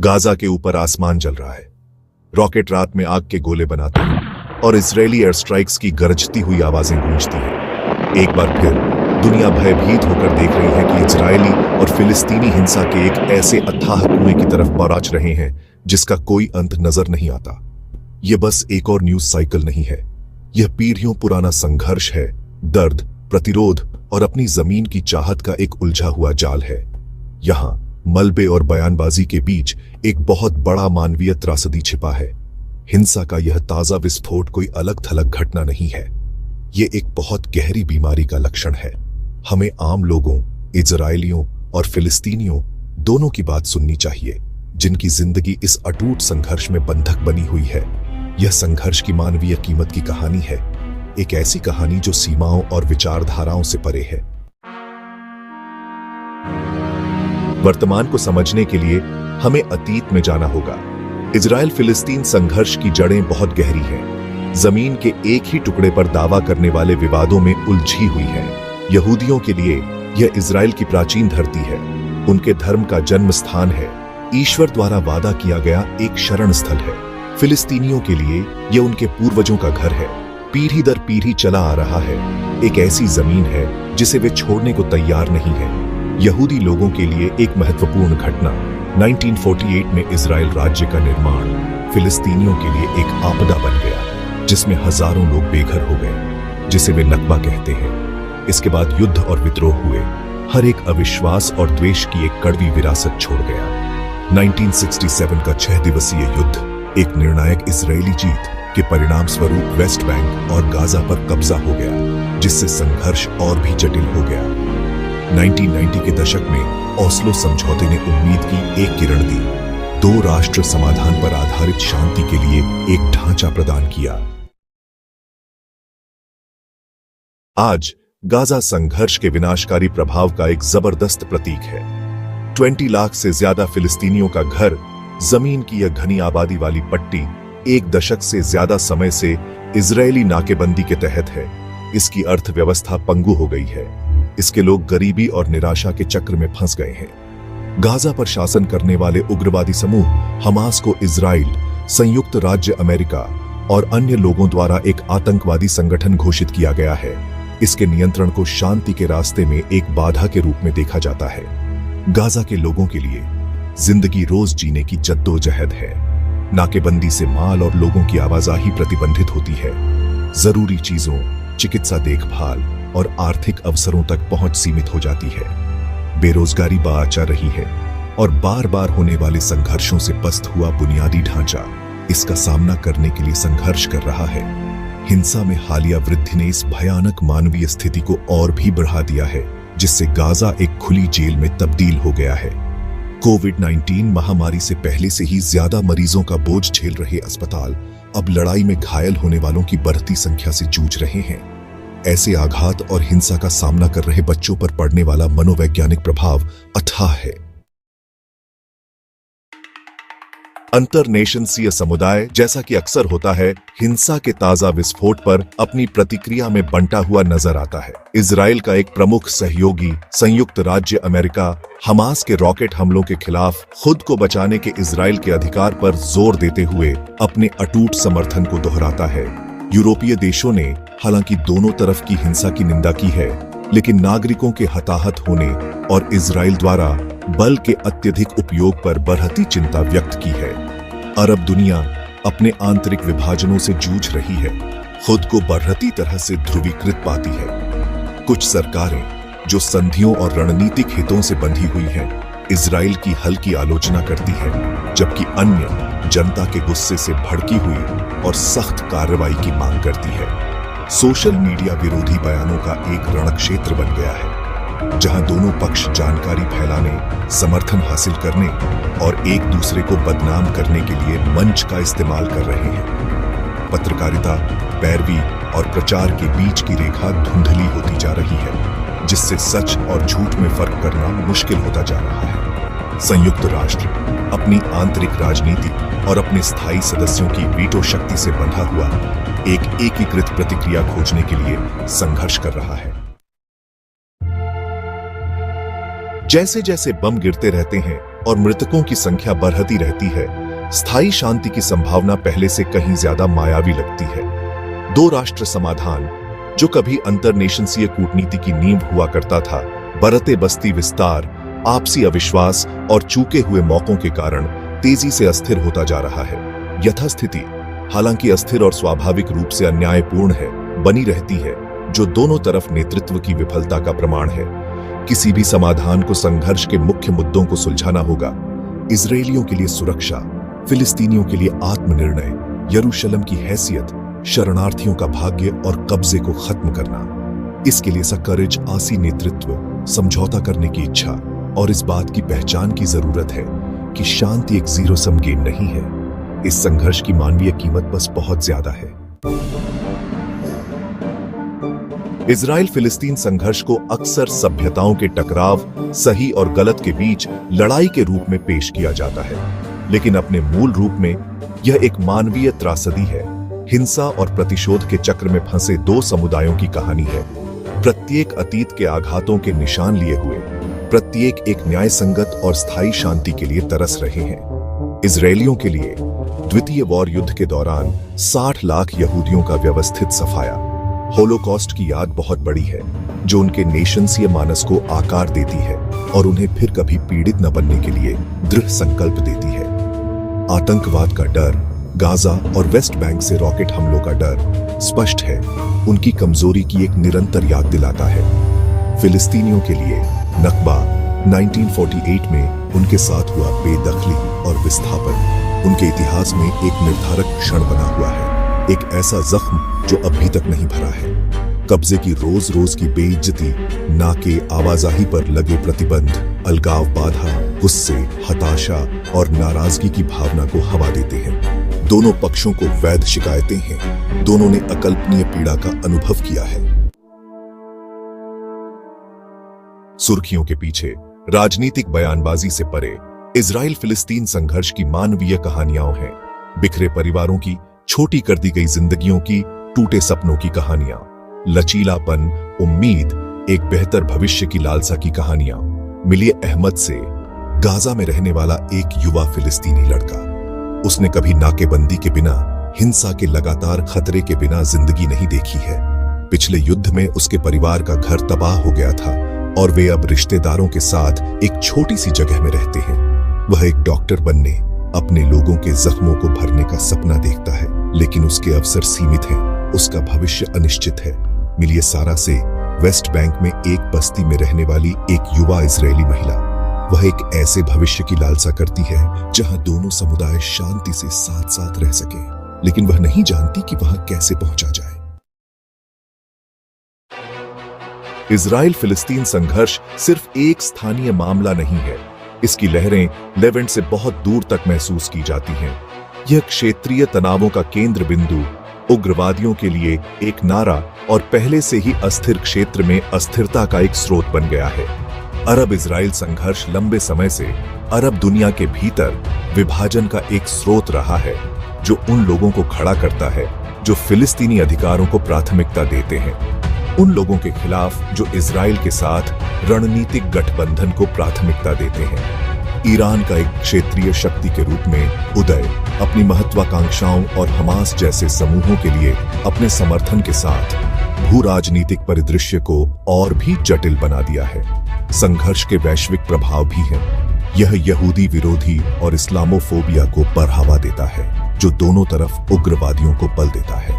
Gaza के ऊपर आसमान जल रहा है। रॉकेट रात में आग के गोले बनाते हैं और इजरायली एयर स्ट्राइक्स की गरजती हुई आवाजें गूंजती हैं। एक बार फिर दुनिया भयभीत होकर देख रही है कि इजरायली और फिलिस्तीनी हिंसा के एक ऐसे अथाह कुएं की तरफ पराच रहे हैं जिसका कोई अंत नजर नहीं आता। यह बस एक और न्यूज साइकिल नहीं है, यह पीढ़ियों पुराना संघर्ष है, दर्द, प्रतिरोध और अपनी जमीन की चाहत का एक उलझा हुआ जाल है। यहां मलबे और बयानबाजी के बीच एक बहुत बड़ा मानवीय त्रासदी छिपा है। हिंसा का यह ताजा विस्फोट कोई अलग थलग घटना नहीं है, यह एक बहुत गहरी बीमारी का लक्षण है। हमें आम लोगों, इजरायलियों और फिलिस्तीनियों दोनों की बात सुननी चाहिए, जिनकी जिंदगी इस अटूट संघर्ष में बंधक बनी हुई है। यह संघर्ष की मानवीय कीमत की कहानी है, एक ऐसी कहानी जो सीमाओं और विचारधाराओं से परे है। वर्तमान को समझने के लिए हमें अतीत में जाना होगा। इजराइल फिलिस्तीन संघर्ष की जड़ें बहुत गहरी हैं। जमीन के एक ही टुकड़े पर दावा करने वाले विवादों में उलझी हुई है। यहूदियों के लिए यह इजराइल की प्राचीन धरती है, उनके धर्म का जन्म स्थान है, ईश्वर द्वारा वादा किया गया एक शरण स्थल है। फिलिस्तीनियों के लिए यह उनके पूर्वजों का घर है, पीढ़ी दर पीढ़ी चला आ रहा है, एक ऐसी जमीन है जिसे वे छोड़ने को तैयार नहीं है। यहूदी लोगों के लिए एक महत्वपूर्ण घटना 1948 में इजराइल राज्य का निर्माण फिलिस्तीनियों के लिए एक आपदा बन गया, जिसमें हजारों लोग बेघर हो गए, जिसे वे नकबा कहते हैं। इसके बाद युद्ध और विद्रोह हुए, हर एक अविश्वास और द्वेष की एक कड़वी विरासत छोड़ गया। 1967 का 6 दिवसीय युद्ध एक निर्णायक इजरायली जीत के परिणाम स्वरूप वेस्ट बैंक और गाजा पर कब्जा हो गया, जिससे संघर्ष और भी जटिल हो गया। 1990 के दशक में ओस्लो समझौते ने उम्मीद की एक किरण दी, 2 राष्ट्र समाधान पर आधारित शांति के लिए एक ढांचा प्रदान किया। आज गाजा संघर्ष के विनाशकारी प्रभाव का एक जबरदस्त प्रतीक है। 20 लाख से ज्यादा फिलिस्तीनियों का घर, जमीन की यह घनी आबादी वाली पट्टी 1 दशक से ज्यादा समय से इजरायली नाकेबंदी के तहत है। इसकी अर्थव्यवस्था पंगु हो गई है। इसके लोग गरीबी और निराशा के चक्र में फंस गए हैं। गाजा पर शासन करने वाले उग्रवादी समूह हमास को इजराइल, संयुक्त राज्य अमेरिका और अन्य लोगों द्वारा एक आतंकवादी संगठन घोषित किया गया है। इसके नियंत्रण को शांति के रास्ते में एक बाधा के रूप में देखा जाता है। गाजा के लोगों के लिए जिंदगी रोज जीने की जद्दोजहद है। नाकेबंदी से माल और लोगों की आवाजाही प्रतिबंधित होती है। जरूरी चीजों, चिकित्सा देखभाल और आर्थिक अवसरों तक पहुंच सीमित हो जाती है। बेरोजगारी बाआचा रही है और बार बार होने वाले संघर्षों से पस्त हुआ बुनियादी ढांचा इसका सामना करने के लिए संघर्ष कर रहा है। हिंसा में हालिया वृद्धि ने इस भयानक मानवीय स्थिति को और भी बढ़ा दिया है, जिससे गाजा एक खुली जेल में तब्दील हो गया है। कोविड-19 महामारी से पहले से ही ज्यादा मरीजों का बोझ झेल रहे अस्पताल अब लड़ाई में घायल होने वालों की बढ़ती संख्या से जूझ रहे हैं। ऐसे आघात और हिंसा का सामना कर रहे बच्चों पर पड़ने वाला मनोवैज्ञानिक प्रभाव अथाह है। अंतरनेशंसीय समुदाय, जैसा कि अक्सर होता है, हिंसा के ताजा विस्फोट पर अपनी प्रतिक्रिया में बंटा हुआ नजर आता है। इजराइल का एक प्रमुख सहयोगी संयुक्त राज्य अमेरिका हमास के रॉकेट हमलों के खिलाफ खुद को बचाने के इजराइल के अधिकार पर जोर देते हुए अपने अटूट समर्थन को दोहराता है। यूरोपीय देशों ने हालांकि दोनों तरफ की हिंसा की निंदा की है, लेकिन नागरिकों के हताहत होने और इजराइल द्वारा बल के अत्यधिक उपयोग पर बढ़ती चिंता व्यक्त की है। अरब दुनिया अपने आंतरिक विभाजनों से जूझ रही है, खुद को बढ़ती तरह से ध्रुवीकृत पाती है। कुछ सरकारें जो संधियों और रणनीतिक हितों से बंधी हुई हैं, इजराइल की हल्की आलोचना करती हैं, जबकि अन्य जनता के गुस्से से भड़की हुई और सख्त कार्रवाई की मांग करती है। सोशल मीडिया विरोधी बयानों का एक रणक्षेत्र बन गया है, जहां दोनों पक्ष जानकारी फैलाने, समर्थन हासिल करने और एक दूसरे को बदनाम करने के लिए मंच का इस्तेमाल कर रहे हैं। पत्रकारिता, पैरवी और प्रचार के बीच की रेखा धुंधली होती जा रही है, जिससे सच और झूठ में फर्क करना मुश्किल होता जा रहा है। संयुक्त राष्ट्र अपनी आंतरिक राजनीति और अपने स्थायी सदस्यों की वीटो शक्ति से बंधा हुआ एक एकीकृत प्रतिक्रिया खोजने के लिए संघर्ष कर रहा है। जैसे जैसे बम गिरते रहते हैं, और मृतकों की संख्या बढ़ती रहती है, स्थायी शांति की संभावना पहले से कहीं ज्यादा मायावी लगती है। दो राष्ट्र समाधान, जो कभी अंतर्नेशंसीय कूटनीति की नींव हुआ करता था, बढ़ते बस्ती विस्तार, आपसी अविश्वास और चूके हुए मौकों के कारण तेजी से अस्थिर होता जा रहा है। यथास्थिति, हालांकि अस्थिर और स्वाभाविक रूप से अन्यायपूर्ण है, बनी रहती है, जो दोनों तरफ नेतृत्व की विफलता का प्रमाण है। किसी भी समाधान को संघर्ष के मुख्य मुद्दों को सुलझाना होगा। इजरायलियों के लिए सुरक्षा, फिलिस्तीनियों के लिए आत्मनिर्णय, यरूशलेम की हैसियत, शरणार्थियों का भाग्य और कब्जे को खत्म करना। इसके लिए सकरिज आसी नेतृत्व, समझौता करने की इच्छा और इस बात की पहचान की जरूरत है कि शांति एक जीरो सम गेम नहीं है। इस संघर्ष की मानवीय कीमत बस बहुत ज्यादा है। इजराइल फिलिस्तीन संघर्ष को अक्सर सभ्यताओं के टकराव, सही और गलत के बीच लड़ाई के रूप में पेश किया जाता है, लेकिन अपने मूल रूप में यह एक मानवीय त्रासदी है। हिंसा और प्रतिशोध के चक्र में फंसे दो समुदायों की कहानी है। प्रत्येक अतीत के आघातों के निशान लिए हुए, प्रत्येक एक न्याय संगत और स्थायी शांति के लिए तरस रहे हैं। इजरायलियों के लिए द्वितीय वॉर युद्ध के दौरान 60 लाख यहूदियों का व्यवस्थित सफाया, होलोकॉस्ट की याद बहुत बड़ी है, जो उनके नेशंसीय मानस को आकार देती है और उन्हें फिर कभी पीड़ित न बनने के लिए दृढ़ संकल्प देती है। आतंकवाद का डर, गाजा और वेस्ट बैंक से रॉकेट हमलों का डर स्पष्ट है, उनकी कमजोरी की एक निरंतर याद दिलाता है। फिलिस्तीनियों के लिए नकबा 1948 में उनके साथ हुआ बेदखली और विस्थापन उनके इतिहास में एक निर्धारक क्षण बना हुआ है, एक ऐसा जख्म जो अभी तक नहीं भरा है। कब्जे की रोज रोज की बेइज्जती, नाके आवाजाही पर लगे प्रतिबंध, अलगाव बाधा, गुस्से, हताशा और नाराजगी की भावना को हवा देते हैं। दोनों पक्षों को वैध शिकायतें हैं, दोनों ने अकल्पनीय पीड़ा का अनुभव किया है। सुर्खियों के पीछे राजनीतिक बयानबाजी से परे इजराइल फिलिस्तीन संघर्ष की मानवीय कहानियां हैं। बिखरे परिवारों की, छोटी कर दी गई जिंदगियों की, टूटे सपनों की कहानियां, लचीलापन, उम्मीद, एक बेहतर भविष्य की लालसा की कहानियां। मिलिए अहमद से, गाजा में रहने वाला एक युवा फिलिस्तीनी लड़का। उसने कभी नाकेबंदी के बिना, हिंसा के लगातार खतरे के बिना जिंदगी नहीं देखी है। पिछले युद्ध में उसके परिवार का घर तबाह हो गया था और वे अब रिश्तेदारों के साथ एक छोटी सी जगह में रहते हैं। वह एक डॉक्टर बनने, अपने लोगों के जख्मों को भरने का सपना देखता है, लेकिन उसके अवसर सीमित हैं, उसका भविष्य अनिश्चित है। मिलिए सारा से, वेस्ट बैंक में एक बस्ती में रहने वाली एक युवा इजरायली महिला। वह एक ऐसे भविष्य की लालसा करती है जहां दोनों समुदाय शांति से साथ साथ रह सके, लेकिन वह नहीं जानती कि वहां कैसे पहुंचा जाए। इजराइल फिलिस्तीन संघर्ष सिर्फ एक स्थानीय मामला नहीं है, इसकी लहरें लेवेंट से बहुत दूर तक महसूस की जाती हैं। यह क्षेत्रीय तनावों का केंद्र बिंदु, उग्रवादियों के लिए एक नारा और पहले से ही अस्थिर क्षेत्र में अस्थिरता का एक स्रोत बन गया है। अरब इजराइल संघर्ष लंबे समय से अरब दुनिया के भीतर विभाजन का एक स्रोत रहा है, जो उन लोगों को खड़ा करता है जो फिलिस्तीनी अधिकारों को प्राथमिकता देते हैं, उन लोगों के खिलाफ जो इजराइल के साथ रणनीतिक गठबंधन को प्राथमिकता देते हैं। ईरान का एक क्षेत्रीय शक्ति के रूप में उदय अपनी महत्वाकांक्षाओं और हमास जैसे समूहों के लिए अपने समर्थन के साथ भू राजनीतिक परिदृश्य को और भी जटिल बना दिया है। संघर्ष के वैश्विक प्रभाव भी हैं। यह यहूदी विरोधी और इस्लामोफोबिया को बढ़ावा देता है, जो दोनों तरफ उग्रवादियों को बल देता है।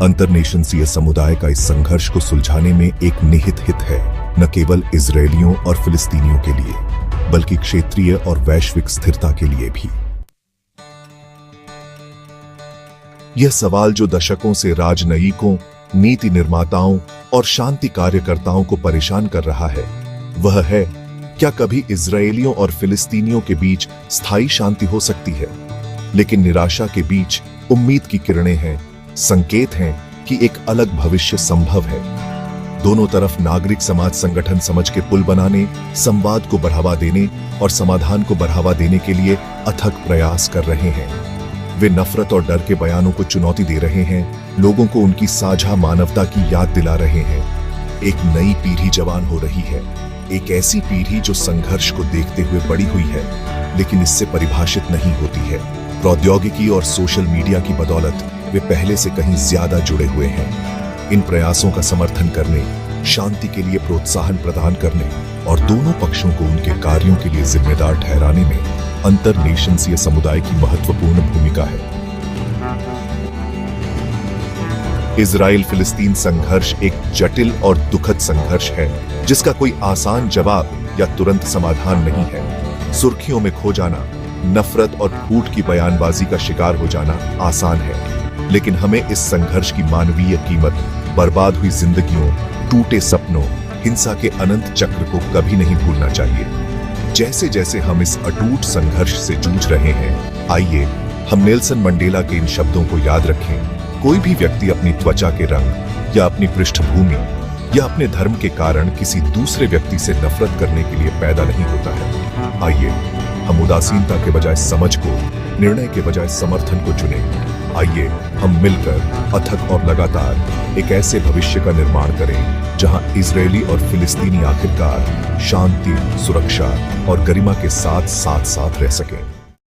अंतर्नेशंसीय समुदाय का इस संघर्ष को सुलझाने में एक निहित हित है, न केवल इजरायलियों और फिलिस्तीनियों के लिए, बल्कि क्षेत्रीय और वैश्विक स्थिरता के लिए भी। यह सवाल जो दशकों से राजनयिकों, नीति निर्माताओं और शांति कार्यकर्ताओं को परेशान कर रहा है, वह है, क्या कभी इजरायलियों और फिलिस्तीनियों के बीच स्थायी शांति हो सकती है? लेकिन निराशा के बीच उम्मीद की किरणें हैं, संकेत हैं कि एक अलग भविष्य संभव है। दोनों तरफ नागरिक समाज संगठन समझ के पुल बनाने, संवाद को बढ़ावा देने और समाधान को बढ़ावा देने के लिए अथक प्रयास कर रहे हैं। वे नफरत और डर के बयानों को चुनौती दे रहे हैं, लोगों को उनकी साझा मानवता की याद दिला रहे हैं। एक नई पीढ़ी जवान हो रही है, एक ऐसी पीढ़ी जो संघर्ष को देखते हुए बड़ी हुई है, लेकिन इससे परिभाषित नहीं होती है। प्रौद्योगिकी और सोशल मीडिया की बदौलत वे पहले से कहीं ज्यादा जुड़े हुए हैं। इन प्रयासों का समर्थन करने, शांति के लिए प्रोत्साहन प्रदान करने और दोनों पक्षों को उनके कार्यों के लिए जिम्मेदार ठहराने में अंतरनेशंसीय समुदाय की महत्वपूर्ण भूमिका है। इजराइल फिलिस्तीन संघर्ष एक जटिल और दुखद संघर्ष है, जिसका कोई आसान जवाब या तुरंत समाधान नहीं है। सुर्खियों में खो जाना, नफरत और झूठ की बयानबाजी का शिकार हो जाना आसान है, लेकिन हमें इस संघर्ष की मानवीय कीमत, बर्बाद हुई जिंदगियों, टूटे सपनों, हिंसा के अनंत चक्र को कभी नहीं भूलना चाहिए। जैसे जैसे हम इस अटूट संघर्ष से जूझ रहे हैं, आइए हम नेल्सन मंडेला के इन शब्दों को याद रखें। कोई भी व्यक्ति अपनी त्वचा के रंग या अपनी पृष्ठभूमि या अपने धर्म के कारण किसी दूसरे व्यक्ति से नफरत करने के लिए पैदा नहीं होता है। आइए हम उदासीनता के बजाय समझ को, निर्णय के बजाय समर्थन को चुनें। आइए हम मिलकर अथक और लगातार एक ऐसे भविष्य का निर्माण करें जहां इजरायली और फिलिस्तीनी आखिरकार शांति, सुरक्षा और गरिमा के साथ साथ रह सकें।